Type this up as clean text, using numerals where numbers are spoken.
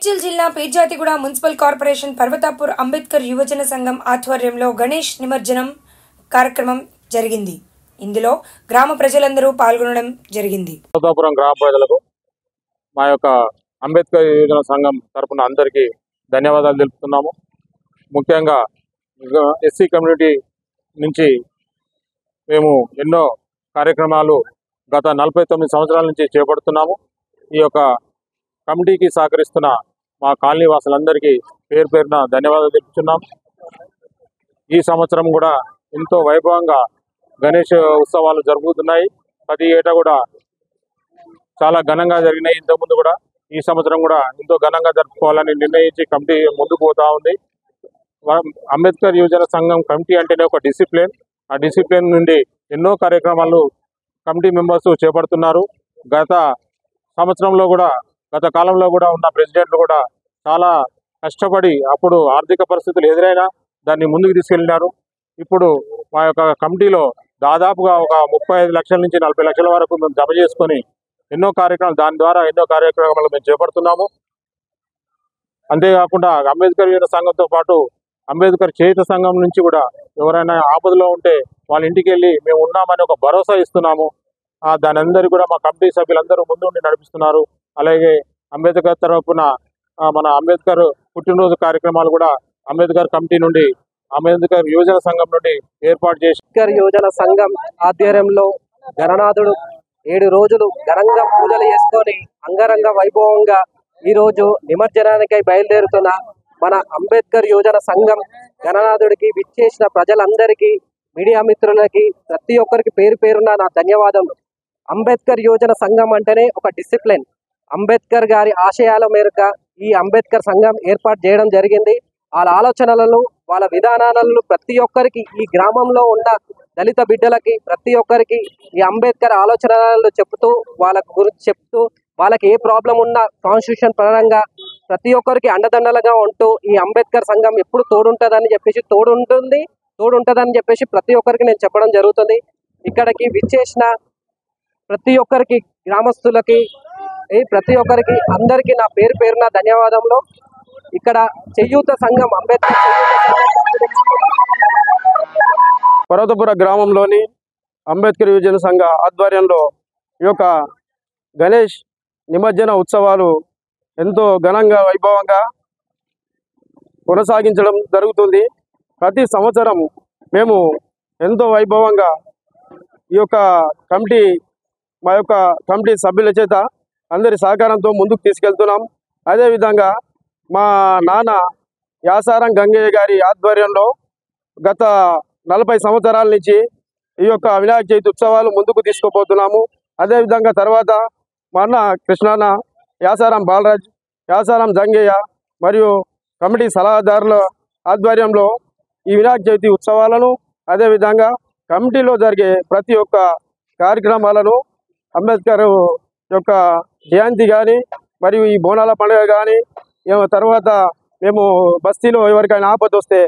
మేడ్చల్ జిల్లా పేర్జాతిగూడ municipal corporation Parvathapur Ambedkar యువజన సంఘం ఆధ్వర్యంలో గణేష్ నిమజ్జనం కార్యక్రమం జరిగింది. ఇందులో గ్రామ ప్రజలందరూ పాల్గొనడం జరిగింది. పర్వతాపురం గ్రామ ప్రజలకు మా యొక్క అంబేద్కర్ యువజన సంఘం తరపున అందరికీ ధన్యవాదాలు తెలుపుతున్నాము. ముఖ్యంగా ఎస్సీ కమ్యూనిటీ నుంచి మేము ఎన్నో కార్యక్రమాలు గత 49 సంవత్సరాల నుంచి చేపడుతున్నాము. ఈ యొక్క కమిటీకి సహకరిస్తున్న మా కాలనీ వాసులందరికీ పేరు పేరున ధన్యవాదాలు తెలుపుతున్నాం. ఈ సంవత్సరం కూడా ఎంతో వైభవంగా గణేష్ ఉత్సవాలు జరుగుతున్నాయి. ప్రతి ఏటా కూడా చాలా ఘనంగా జరిగినాయి. ఇంతకుముందు కూడా ఈ సంవత్సరం కూడా ఎంతో ఘనంగా జరుపుకోవాలని నిర్ణయించి కమిటీ ముందుకు పోతా ఉంది. అంబేద్కర్ యువజన సంఘం కమిటీ అంటేనే ఒక డిసిప్లిన్. ఆ డిసిప్లిన్ నుండి ఎన్నో కార్యక్రమాలు కమిటీ మెంబర్స్ చేపడుతున్నారు. గత కాలంలో కూడా ఉన్న ప్రెసిడెంట్లు కూడా చాలా కష్టపడి అప్పుడు ఆర్థిక పరిస్థితులు ఎదురైనా దాన్ని ముందుకు తీసుకెళ్ళినారు. ఇప్పుడు మా యొక్క కమిటీలో దాదాపుగా ఒక 35 లక్షల నుంచి 40 లక్షల వరకు మేము జమ చేసుకొని దాని ద్వారా ఎన్నో కార్యక్రమాలు మేము చేపడుతున్నాము. అంతేకాకుండా అంబేద్కర్ యువజన సంఘంతో పాటు అంబేద్కర్ చేయుత సంఘం నుంచి కూడా ఎవరైనా ఆపదలో ఉంటే వాళ్ళ ఇంటికి వెళ్ళి మేము ఉన్నామని ఒక భరోసా ఇస్తున్నాము. దాని అందరూ కూడా మా కమిటీ సభ్యులందరూ ముందుండి నడిపిస్తున్నారు. అలాగే అంబేద్కర్ తరపున మన అంబేద్కర్ పుట్టినరోజు కార్యక్రమాలు కూడా అంబేద్కర్ కమిటీ నుండి అంబేద్కర్ యువజన సంఘం నుండి ఏర్పాటు చేసి అంబేద్కర్ యువజన సంఘం ఆధ్వర్యంలో గణనాథుడు 7 రోజులు ఘనంగా పూజలు చేసుకొని అంగరంగ వైభవంగా ఈ రోజు నిమజ్జనానికై బయలుదేరుతున్న మన అంబేద్కర్ యువజన సంఘం గణనాథుడికి విచ్చేసిన ప్రజలందరికీ, మీడియా మిత్రులకి, ప్రతి ఒక్కరికి పేరు పేరున నా ధన్యవాదములు. అంబేద్కర్ యువజన సంఘం అంటేనే ఒక డిసిప్లిన్. అంబేద్కర్ గారి ఆశయాల మేరకు ఈ అంబేద్కర్ సంఘం ఏర్పాటు చేయడం జరిగింది. వాళ్ళ ఆలోచనలను, వాళ్ళ విధానాలను ప్రతి ఒక్కరికి, ఈ గ్రామంలో ఉన్న దళిత బిడ్డలకి ప్రతి ఒక్కరికి ఈ అంబేద్కర్ ఆలోచనలు చెప్తూ, వాళ్ళకు గురించి చెప్తూ, వాళ్ళకి ఏ ప్రాబ్లం ఉన్నా కాన్స్టిట్యూషన్ పరంగా ప్రతి ఒక్కరికి అండదండలుగా ఉంటూ ఈ అంబేద్కర్ సంఘం ఎప్పుడు తోడుంటుందని చెప్పేసి ప్రతి ఒక్కరికి నేను చెప్పడం జరుగుతుంది. ఇక్కడికి విచ్చేసిన ప్రతి ఒక్కరికి, గ్రామస్తులకి, ప్రతి ఒక్కరికి, అందరికీ నా పేరు పేరున ధన్యవాదములు. ఇక్కడ చేయూత సంఘం, అంబేద్కర్ పర్వతపుర గ్రామంలోని అంబేద్కర్ యువజన సంఘ ఆధ్వర్యంలో ఈ యొక్క గణేష్ నిమజ్జన ఉత్సవాలు ఎంతో ఘనంగా వైభవంగా కొనసాగించడం జరుగుతుంది. ప్రతి సంవత్సరం మేము ఎంతో వైభవంగా ఈ యొక్క మా యొక్క కమిటీ సభ్యుల చేత అందరి సహకారంతో ముందుకు తీసుకెళ్తున్నాం. అదేవిధంగా మా నాన్న యాసారం గంగయ్య గారి ఆధ్వర్యంలో గత 40 సంవత్సరాల నుంచి ఈ యొక్క వినాయక చవితి ఉత్సవాలు ముందుకు తీసుకుపోతున్నాము. అదేవిధంగా తర్వాత మా అన్న కృష్ణాన్న, యాసారం బాలరాజ్, యాసారం జంగయ్య మరియు కమిటీ సలహాదారుల ఆధ్వర్యంలో ఈ వినాయక చవితి ఉత్సవాలను, అదేవిధంగా కమిటీలో జరిగే ప్రతి ఒక్క కార్యక్రమాలను, అంబేద్కర్ యొక్క జయంతి కానీ మరియు ఈ బోనాల పండుగ కానీ, తర్వాత మేము బస్తీలో ఎవరికైనా ఆపద వస్తే